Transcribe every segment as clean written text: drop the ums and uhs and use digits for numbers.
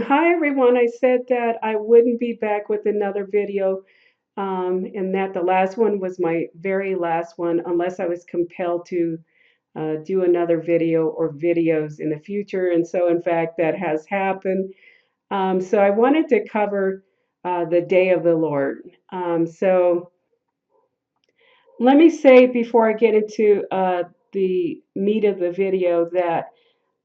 Hi everyone. I said that I wouldn't be back with another video, and that the last one was my very last one, unless I was compelled to do another video or videos in the future. And so, in fact, that has happened. So I wanted to cover the day of the Lord. So let me say before I get into the meat of the video that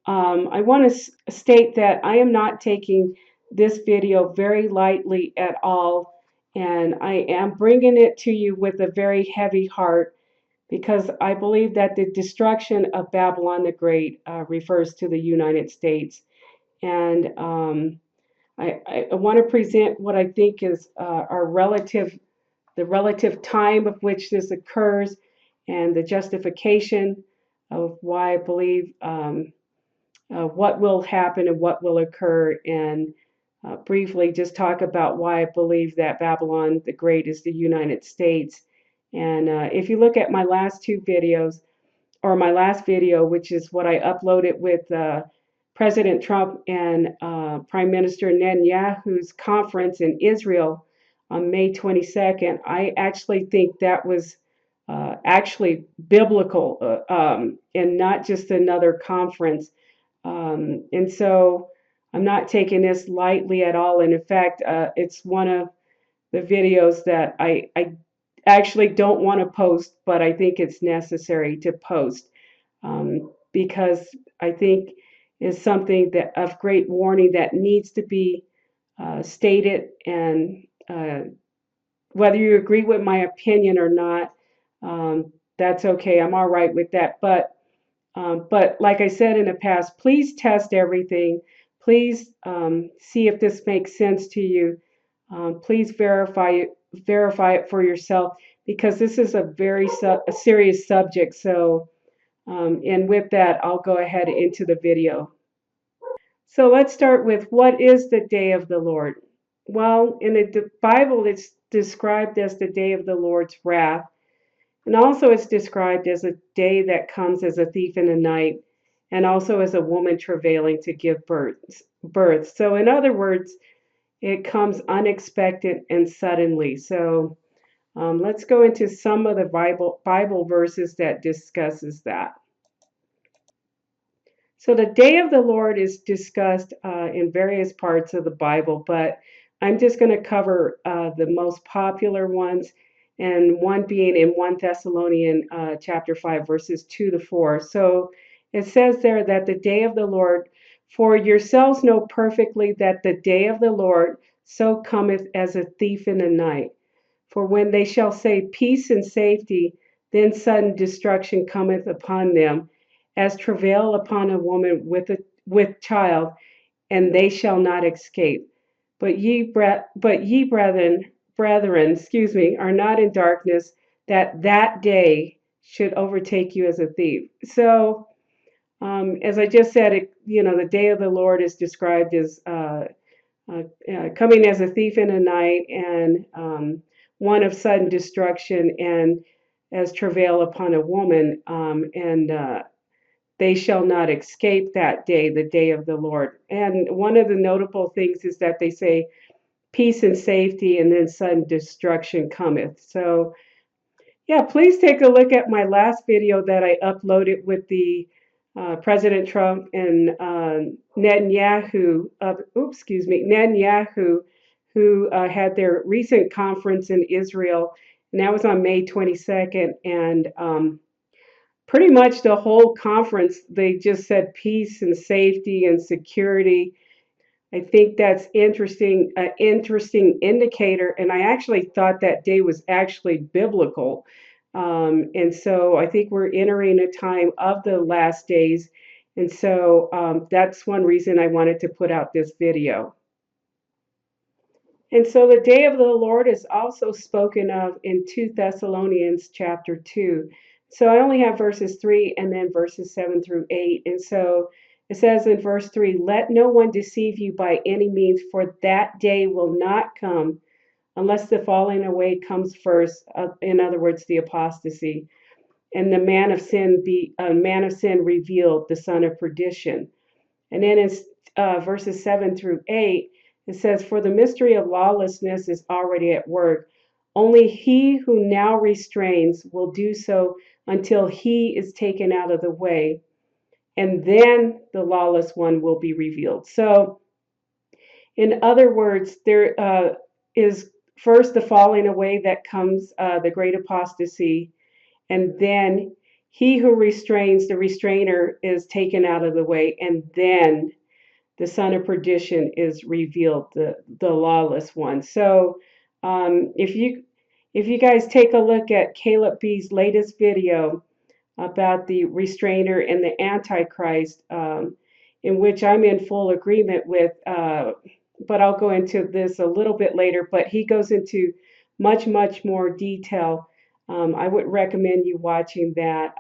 I want to state that I am not taking this video very lightly at all, and I am bringing it to you with a very heavy heart because I believe that the destruction of Babylon the Great refers to the United States. And I want to present what I think is the relative time of which this occurs, and the justification of why I believe what will happen and what will occur, and briefly just talk about why I believe that Babylon the Great is the United States. And if you look at my last two videos, or my last video, which is what I uploaded with President Trump and Prime Minister Netanyahu's conference in Israel on May 22nd, I actually think that was actually biblical, and not just another conference. And so I'm not taking this lightly at all. And in fact, it's one of the videos that I actually don't want to post, but I think it's necessary to post, because I think is something that of great warning that needs to be stated. And whether you agree with my opinion or not, that's okay. I'm all right with that. But like I said in the past, please test everything. Please see if this makes sense to you. Please verify it for yourself, because this is a very a serious subject. So, and with that, I'll go ahead into the video. So let's start with, what is the day of the Lord? Well, in the Bible, it's described as the day of the Lord's wrath. And also, it's described as a day that comes as a thief in the night, and also as a woman travailing to give birth. So, in other words, it comes unexpected and suddenly. So, let's go into some of the Bible verses that discusses that. So, the day of the Lord is discussed in various parts of the Bible, but I'm just going to cover the most popular ones, and one being in 1 Thessalonians chapter 5, verses 2 to 4. So it says there that the day of the Lord, for yourselves know perfectly that the day of the Lord so cometh as a thief in the night. For when they shall say peace and safety, then sudden destruction cometh upon them, as travail upon a woman with child, and they shall not escape. But ye brethren, are not in darkness, that day should overtake you as a thief. So, as I just said, the day of the Lord is described as coming as a thief in the night, and one of sudden destruction, and as travail upon a woman, and they shall not escape that day, the day of the Lord. And one of the notable things is that they say peace and safety, and then sudden destruction cometh. So, yeah, please take a look at my last video that I uploaded with the President Trump and Netanyahu, who had their recent conference in Israel, and that was on May 22nd. And pretty much the whole conference, they just said peace and safety and security. I think that's interesting, an interesting indicator. And I actually thought that day was actually biblical. And so I think we're entering a time of the last days. And so that's one reason I wanted to put out this video. And so the day of the Lord is also spoken of in 2 Thessalonians chapter 2. So I only have verses 3 and then verses 7 through 8. And so it says in verse 3, let no one deceive you by any means, for that day will not come unless the falling away comes first. In other words, the apostasy. And the man of sin be a man of sin revealed, the son of perdition. And then verses 7 through 8, it says, "For the mystery of lawlessness is already at work. Only he who now restrains will do so until he is taken out of the way, and then the lawless one will be revealed." So, in other words, there is first the falling away that comes, the great apostasy, and then he who restrains, the restrainer, is taken out of the way, and then the son of perdition is revealed, the lawless one. So if you guys take a look at Caleb B's latest video about the restrainer and the antichrist, in which I'm in full agreement with, but I'll go into this a little bit later, but he goes into much more detail. I would recommend you watching that.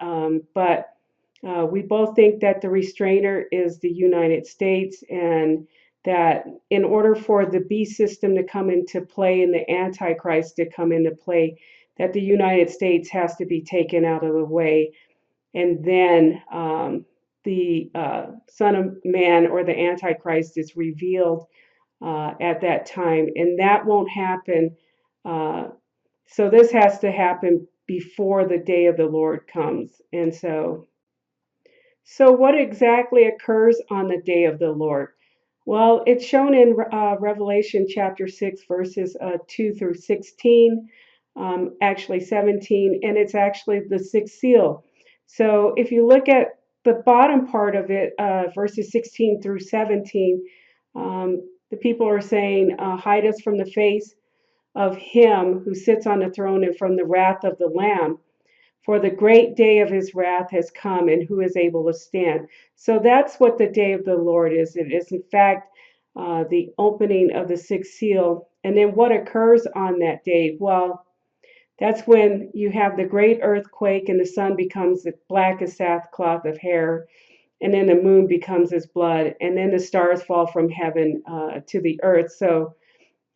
But we both think that the restrainer is the United States, and that in order for the beast system to come into play and the Antichrist to come into play, that the United States has to be taken out of the way. And then the Son of Man, or the Antichrist, is revealed at that time. And that won't happen. So this has to happen before the day of the Lord comes. And so what exactly occurs on the day of the Lord? Well, it's shown in Revelation chapter 6, verses 2 through 16, actually 17, and it's actually the sixth seal. So if you look at the bottom part of it, verses 16 through 17, the people are saying, "Hide us from the face of him who sits on the throne and from the wrath of the Lamb. For the great day of his wrath has come, and who is able to stand?" So that's what the day of the Lord is. It is, in fact, the opening of the sixth seal. And then what occurs on that day? Well, that's when you have the great earthquake, and the sun becomes black as sackcloth of hair, and then the moon becomes as blood, and then the stars fall from heaven to the earth. So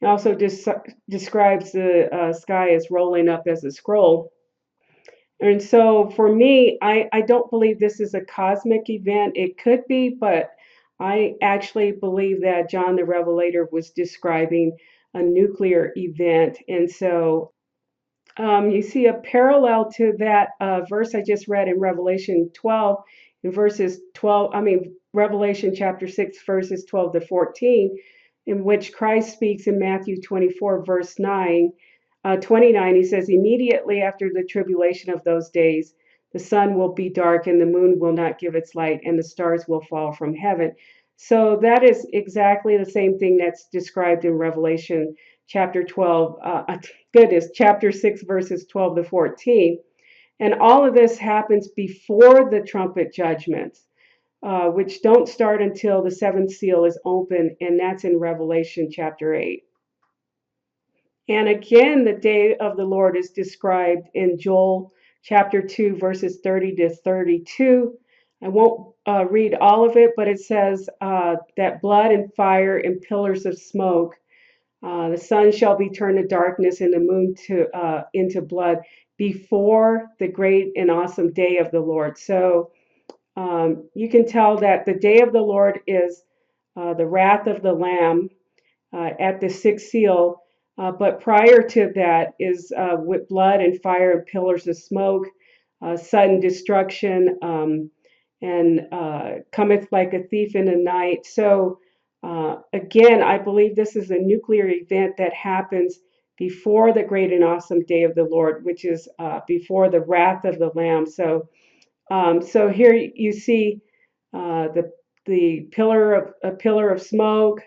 it also describes the sky as rolling up as a scroll. And so for me, I don't believe this is a cosmic event. It could be, but I actually believe that John the Revelator was describing a nuclear event. And so you see a parallel to that verse I just read in Revelation 12, in verses 12, Revelation chapter 6, verses 12 to 14, in which Christ speaks in Matthew 24, verse 29. He says, "Immediately after the tribulation of those days, the sun will be dark, and the moon will not give its light, and the stars will fall from heaven." So that is exactly the same thing that's described in Revelation chapter 12, chapter 6, verses 12 to 14. And all of this happens before the trumpet judgments, which don't start until the seventh seal is open, and that's in Revelation chapter 8. And again, the day of the Lord is described in Joel chapter 2, verses 30 to 32. I won't read all of it, but it says that blood and fire and pillars of smoke, the sun shall be turned to darkness and the moon into blood before the great and awesome day of the Lord. So you can tell that the day of the Lord is the wrath of the Lamb at the sixth seal. But prior to that is with blood and fire and pillars of smoke, sudden destruction, and cometh like a thief in the night. So again, I believe this is a nuclear event that happens before the great and awesome day of the Lord, which is before the wrath of the Lamb. So here you see the pillar of smoke,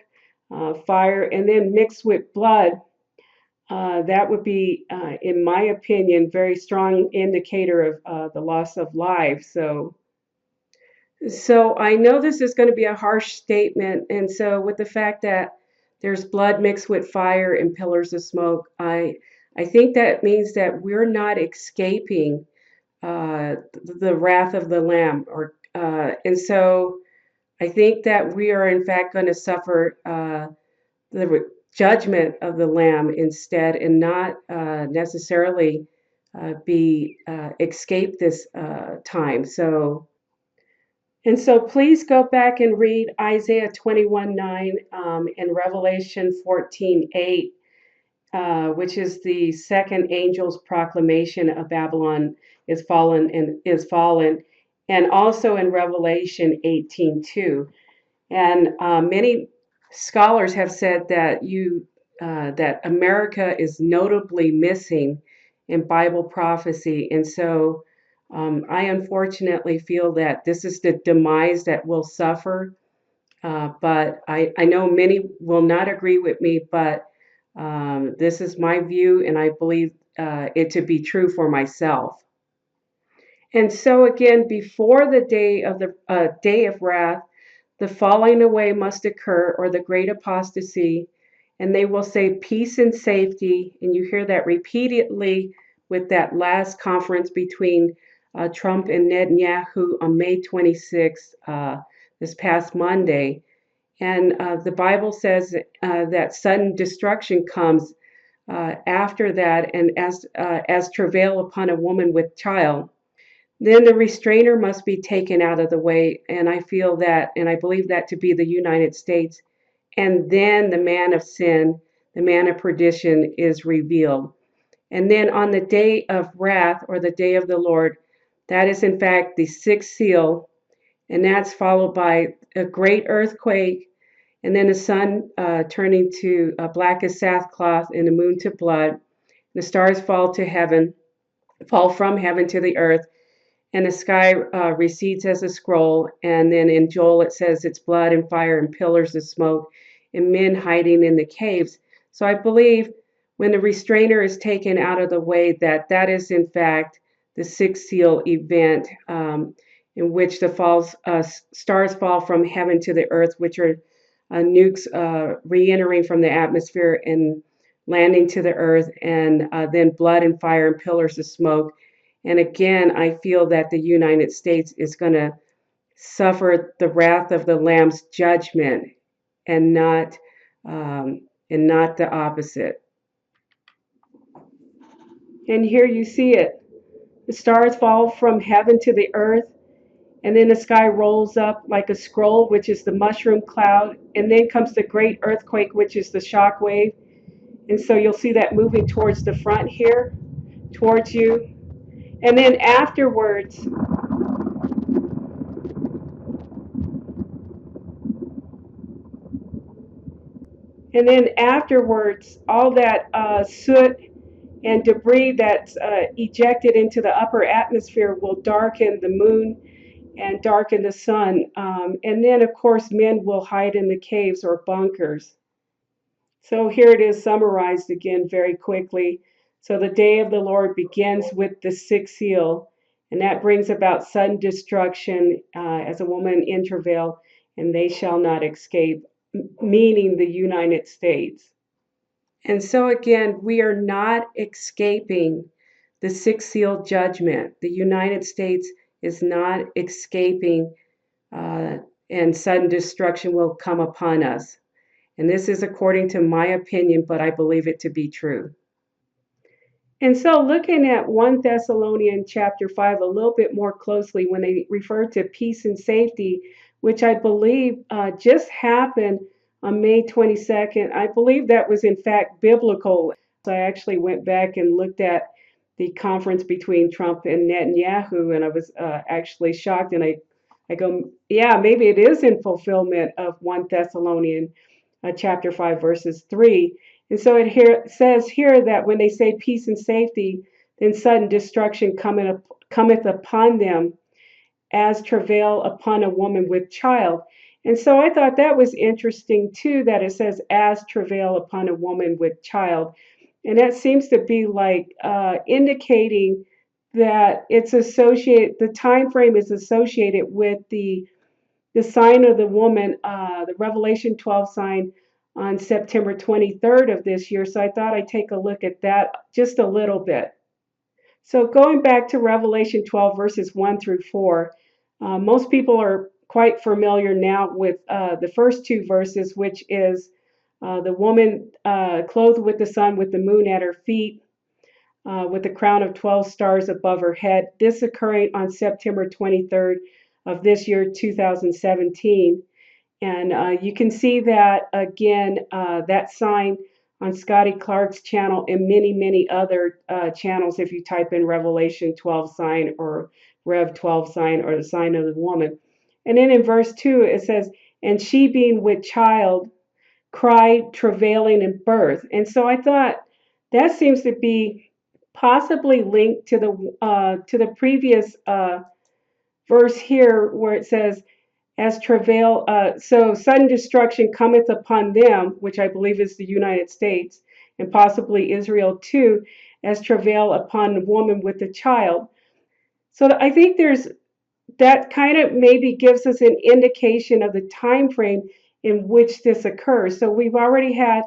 fire, and then mixed with blood. That would be, in my opinion, very strong indicator of the loss of life. So I know this is going to be a harsh statement, and so with the fact that there's blood mixed with fire and pillars of smoke, I think that means that we're not escaping the wrath of the Lamb, and so I think that we are in fact going to suffer the judgment of the Lamb instead, and not necessarily be escape this time. And so please go back and read Isaiah 21:9 and Revelation 14:8, which is the second angel's proclamation of Babylon is fallen, and also in Revelation 18:2. And many scholars have said that America is notably missing in Bible prophecy, and so I unfortunately feel that this is the demise that we'll suffer. But I know many will not agree with me, but this is my view, and I believe it to be true for myself. And so again, before the day of wrath, the falling away must occur, or the great apostasy, and they will say peace and safety. And you hear that repeatedly with that last conference between Trump and Netanyahu on May 26th, this past Monday. And the Bible says that sudden destruction comes after that, and as travail upon a woman with child. Then the restrainer must be taken out of the way, and I feel that, and I believe that to be the United States. And then the man of sin, the man of perdition, is revealed. And then on the day of wrath, or the day of the Lord, that is in fact the sixth seal, and that's followed by a great earthquake, and then the sun turning to black as sackcloth, and the moon to blood. The stars fall from heaven to the earth, and the sky recedes as a scroll. And then in Joel it says it's blood and fire and pillars of smoke and men hiding in the caves. So I believe when the restrainer is taken out of the way, that is in fact the sixth seal event, in which stars fall from heaven to the earth, which are nukes re-entering from the atmosphere and landing to the earth, and then blood and fire and pillars of smoke. And again, I feel that the United States is going to suffer the wrath of the Lamb's judgment, and not the opposite. And here you see it. The stars fall from heaven to the earth, and then the sky rolls up like a scroll, which is the mushroom cloud, and then comes the great earthquake, which is the shock wave. And so you'll see that moving towards the front here, towards you. And then afterwards, all that soot and debris that's ejected into the upper atmosphere will darken the moon and darken the sun. And then, of course, men will hide in the caves or bunkers. So here it is summarized again very quickly. So the day of the Lord begins with the sixth seal, and that brings about sudden destruction as a woman in travail, and they shall not escape, meaning the United States. And so again, we are not escaping the sixth seal judgment. The United States is not escaping, and sudden destruction will come upon us. And this is according to my opinion, but I believe it to be true. And so looking at 1 Thessalonians chapter 5 a little bit more closely, when they refer to peace and safety, which I believe just happened on May 22nd, I believe that was in fact biblical. So I actually went back and looked at the conference between Trump and Netanyahu, and I was actually shocked. And I go, yeah, maybe it is in fulfillment of 1 Thessalonians chapter 5, verses 3. And so it says here that when they say peace and safety, then sudden destruction cometh upon them as travail upon a woman with child. And so I thought that was interesting too, that it says as travail upon a woman with child. And that seems to be like indicating that the time frame is associated with the sign of the woman, the Revelation 12 sign on September 23rd of this year. So I thought I'd take a look at that just a little bit. So going back to Revelation 12, verses 1 through 4, most people are quite familiar now with the first two verses, which is the woman clothed with the sun, with the moon at her feet, with a crown of 12 stars above her head. This occurring on September 23rd of this year, 2017. And you can see that again, that sign on Scotty Clark's channel and many, many other channels if you type in Revelation 12 sign or Rev 12 sign or the sign of the woman. And then in verse 2, it says, and she being with child cried, travailing in birth. And so I thought that seems to be possibly linked to the previous verse here where it says, as travail, so sudden destruction cometh upon them, which I believe is the United States, and possibly Israel too, as travail upon the woman with the child. So I think there's that kind of maybe gives us an indication of the time frame in which this occurs. So we've already had,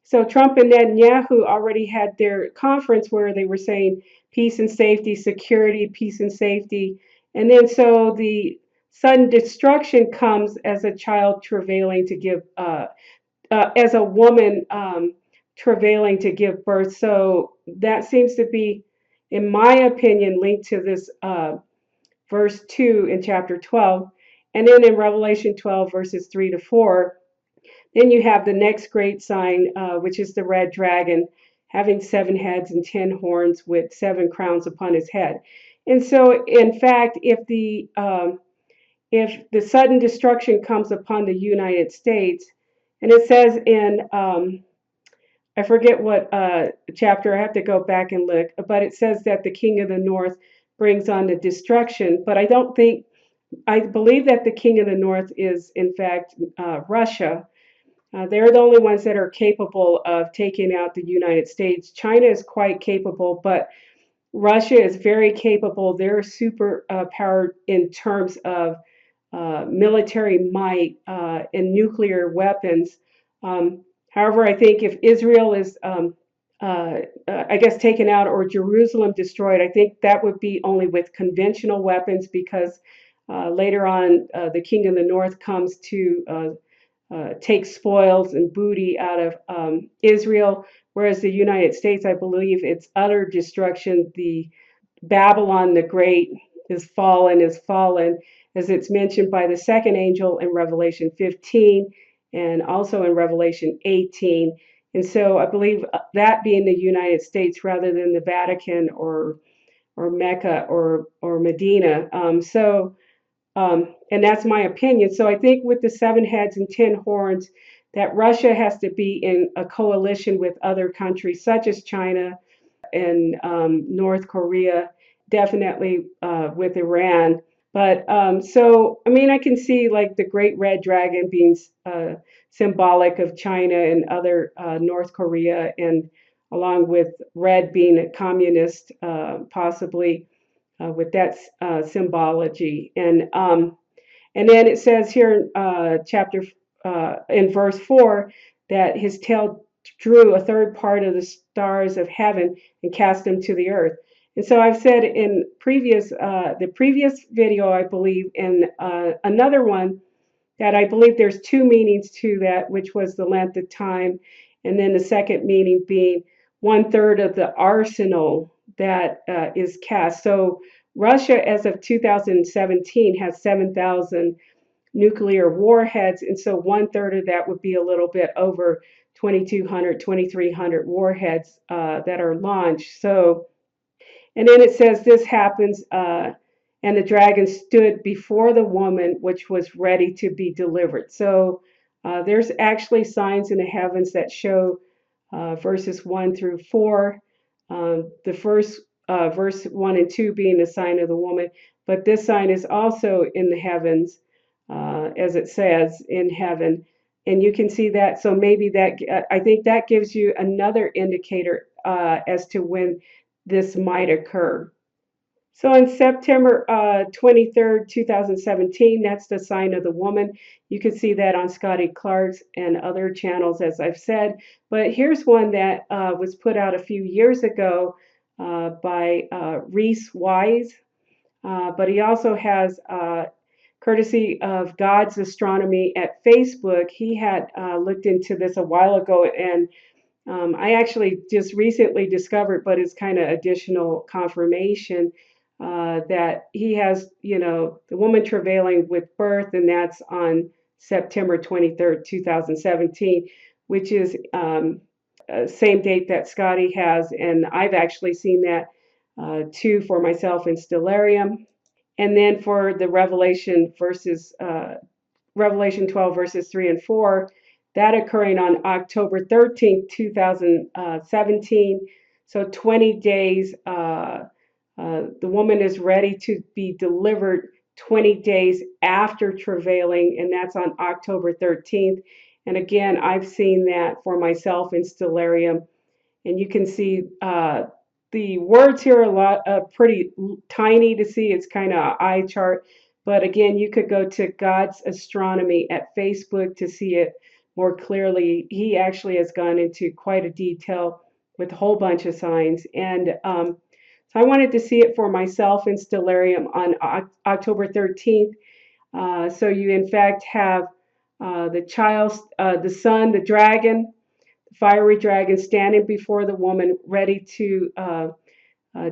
so Trump and Netanyahu already had their conference where they were saying peace and safety, security, peace and safety. And then so the sudden destruction comes as a child travailing to give, as a woman travailing to give birth. So that seems to be, in my opinion, linked to this verse 2 in chapter 12. And then in Revelation 12, verses 3 to 4, then you have the next great sign, which is the red dragon, having 7 heads and 10 horns with 7 crowns upon his head. And so, in fact, if the sudden destruction comes upon the United States, and it says in I forget what chapter, I have to go back and look, but it says that the king of the north brings on the destruction. But I believe that the king of the north is, in fact, Russia. They're the only ones that are capable of taking out the United States. China is quite capable, but Russia is very capable. They're super powered in terms of military might and nuclear weapons. However, I think if Israel is, I guess, taken out or Jerusalem destroyed, I think that would be only with conventional weapons because later on the king of the north comes to take spoils and booty out of Israel, whereas the United States, I believe, it's utter destruction. The Babylon the Great is fallen, as it's mentioned by the second angel in Revelation 15 and also in Revelation 18. And so I believe that being the United States rather than the Vatican or Mecca or Medina. And that's my opinion. So I think with the 7 heads and 10 horns, that Russia has to be in a coalition with other countries such as China and North Korea, definitely with Iran. But so, I mean, I can see like the great red dragon being symbolic of China and other North Korea, and along with red being a communist, possibly with that symbology. And then it says here in in verse 4 that his tail drew a third part of the stars of heaven and cast them to the earth. And so I've said in the previous video, I believe, and another one, that I believe there's 2 meanings to that, which was the length of time, and then the second meaning being 1/3 of the arsenal that is cast. So Russia, as of 2017, has 7,000 nuclear warheads, and so 1/3 of that would be a little bit over 2,200, 2,300 warheads that are launched. So, and then it says this happens, and the dragon stood before the woman, which was ready to be delivered. So there's actually signs in the heavens that show verses 1 through 4. The first verse 1 and 2 being the sign of the woman, but this sign is also in the heavens, as it says in heaven. And you can see that. So maybe that, I think that gives you another indicator as to when this might occur. So on September 23rd, 2017, that's the sign of the woman. You can see that on Scotty Clark's and other channels, as I've said. But here's one that was put out a few years ago by Reese Wise. But he also has, courtesy of God's Astronomy at Facebook, he had looked into this a while ago, and I actually just recently discovered, but it's kind of additional confirmation. that he has, the woman travailing with birth, and that's on September 23rd, 2017, which is same date that Scotty has, and I've actually seen that too for myself in Stellarium. And then for the Revelation 12 verses 3 and 4, that occurring on October 13th, 2017. So 20 days. The woman is ready to be delivered 20 days after travailing, and that's on October 13th. And again, I've seen that for myself in Stellarium, and you can see the words here are a lot pretty tiny to see. It's kind of an eye chart, but again, you could go to God's Astronomy at Facebook to see it more clearly. He actually has gone into quite a detail with a whole bunch of signs, and so I wanted to see it for myself in Stellarium on October 13th. So you in fact have the sun, the dragon, fiery dragon standing before the woman, ready to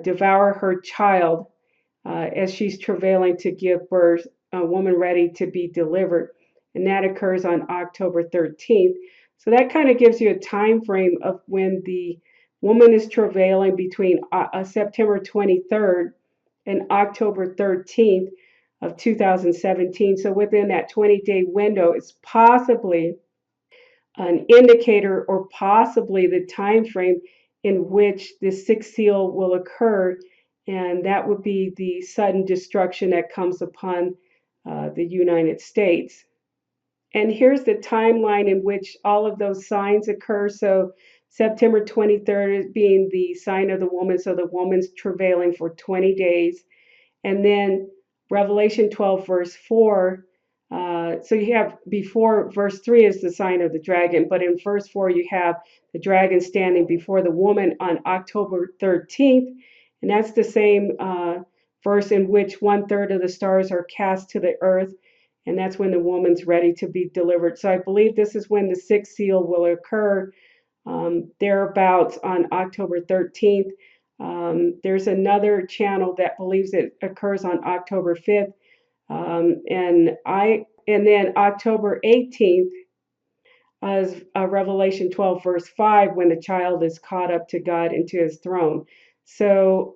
devour her child as she's travailing to give birth, a woman ready to be delivered. And that occurs on October 13th. So that kind of gives you a time frame of when the woman is travailing between September 23rd and October 13th of 2017. So within that 20-day window, it's possibly an indicator or possibly the time frame in which the sixth seal will occur, and that would be the sudden destruction that comes upon the United States. And here's the timeline in which all of those signs occur. So September 23rd being the sign of the woman, so the woman's travailing for 20 days. And then Revelation 12, verse 4. So you have before verse 3 is the sign of the dragon, but in verse 4 you have the dragon standing before the woman on October 13th. And that's the same verse in which 1/3 of the stars are cast to the earth. And that's when the woman's ready to be delivered. So I believe this is when the sixth seal will occur, thereabouts on October 13th. There's another channel that believes it occurs on October 5th. And then October 18th as Revelation 12 verse 5, when the child is caught up to God into his throne. So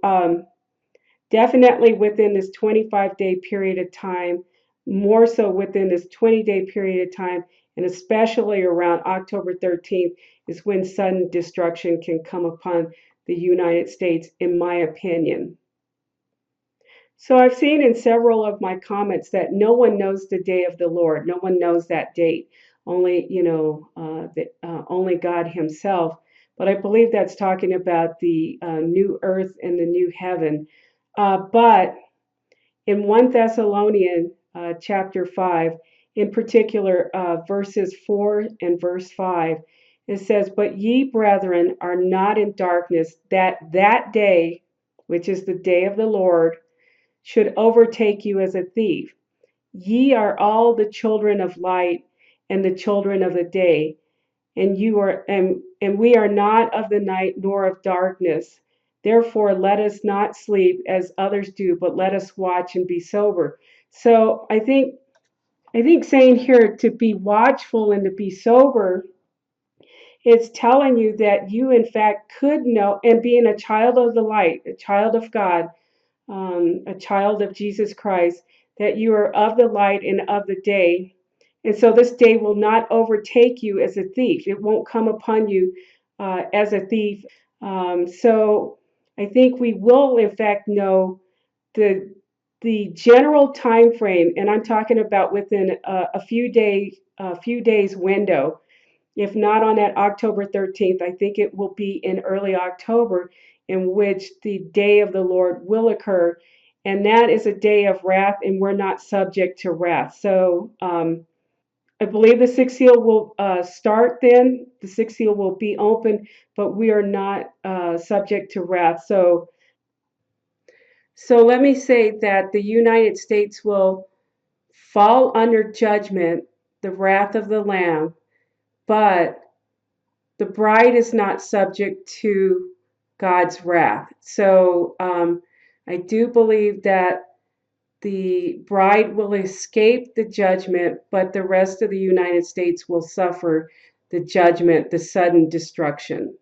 definitely within this 25-day period of time, more so within this 20-day period of time, and especially around October 13th is when sudden destruction can come upon the United States, in my opinion. So I've seen in several of my comments that no one knows the day of the Lord. No one knows that date. Only, only God Himself. But I believe that's talking about the new earth and the new heaven. But in 1 Thessalonians chapter 5, in particular, verses 4 and verse 5, it says, "But ye, brethren, are not in darkness, that day, which is the day of the Lord, should overtake you as a thief. Ye are all the children of light and the children of the day, and we are not of the night nor of darkness. Therefore let us not sleep as others do, but let us watch and be sober." So I think saying here to be watchful and to be sober, it's telling you that you in fact could know, and being a child of the light, a child of God, a child of Jesus Christ, that you are of the light and of the day. And so this day will not overtake you as a thief. It won't come upon you as a thief. So I think we will, in fact, know the general time frame, and I'm talking about within a few days window. If not on that October 13th, I think it will be in early October, in which the day of the Lord will occur. And that is a day of wrath, and we're not subject to wrath. So I believe the sixth seal will start then. The sixth seal will be open, but we are not subject to wrath. So let me say that the United States will fall under judgment, the wrath of the Lamb, but the bride is not subject to God's wrath. So I do believe that the bride will escape the judgment, but the rest of the United States will suffer the judgment, the sudden destruction.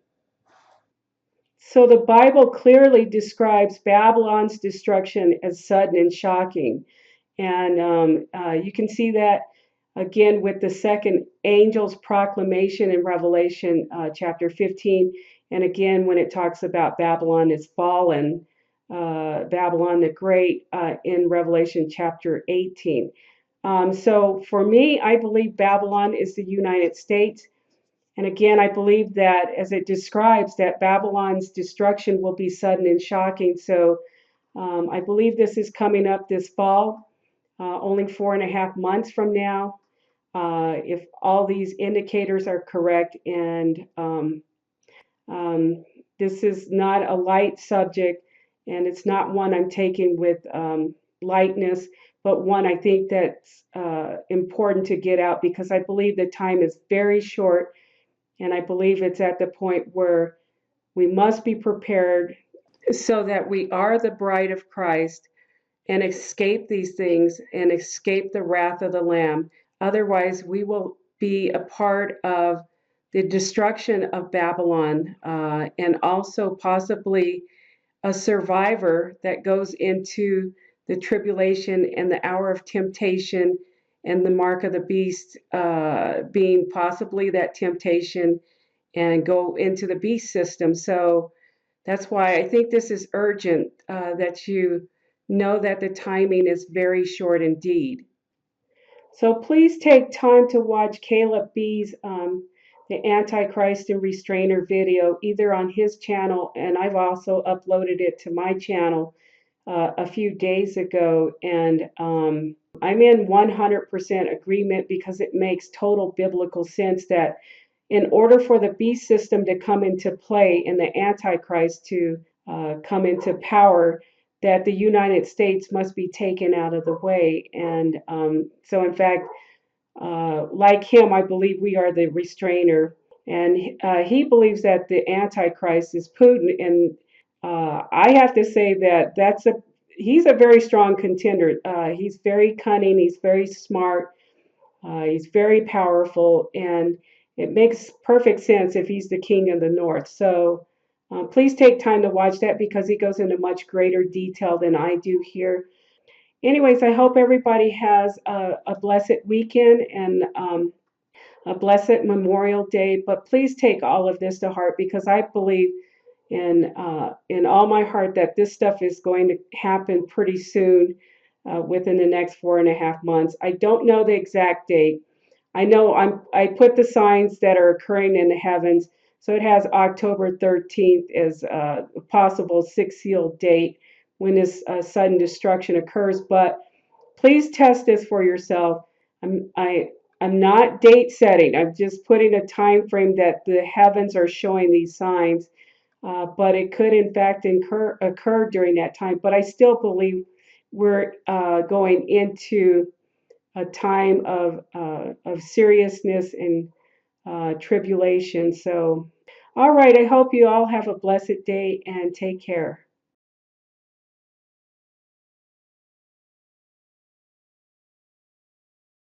So the Bible clearly describes Babylon's destruction as sudden and shocking. And you can see that again with the second angel's proclamation in Revelation chapter 15. And again, when it talks about Babylon is fallen, Babylon the Great in Revelation chapter 18. So for me, I believe Babylon is the United States. And again, I believe that as it describes that Babylon's destruction will be sudden and shocking. So I believe this is coming up this fall, only 4.5 months from now, if all these indicators are correct. And this is not a light subject, and it's not one I'm taking with lightness, but one I think that's important to get out because I believe the time is very short, and I believe it's at the point where we must be prepared so that we are the bride of Christ and escape these things and escape the wrath of the Lamb. Otherwise, we will be a part of the destruction of Babylon and also possibly a survivor that goes into the tribulation and the hour of temptation and the mark of the beast being possibly that temptation and go into the beast system. So that's why I think this is urgent that you know that the timing is very short indeed. So please take time to watch Caleb B's the Antichrist and Restrainer video, either on his channel, and I've also uploaded it to my channel a few days ago. And I'm in 100% agreement because it makes total biblical sense that in order for the beast system to come into play and the Antichrist to come into power, that the United States must be taken out of the way. And so, in fact, like him, I believe we are the restrainer. And he believes that the Antichrist is Putin. And I have to say that he's a very strong contender. He's very cunning. He's very smart. He's very powerful, and it makes perfect sense if he's the king of the north. So please take time to watch that because he goes into much greater detail than I do here. Anyways, I hope everybody has a blessed weekend and a blessed Memorial Day. But please take all of this to heart because I believe in all my heart that this stuff is going to happen pretty soon, within the next 4.5 months. I don't know the exact date. I know I put the signs that are occurring in the heavens, so it has October 13th as a possible six seal date when this sudden destruction occurs. But please test this for yourself. I'm not date setting. I'm just putting a time frame that the heavens are showing these signs. But it could, in fact, occur during that time. But I still believe we're going into a time of seriousness and tribulation. So, all right, I hope you all have a blessed day and take care.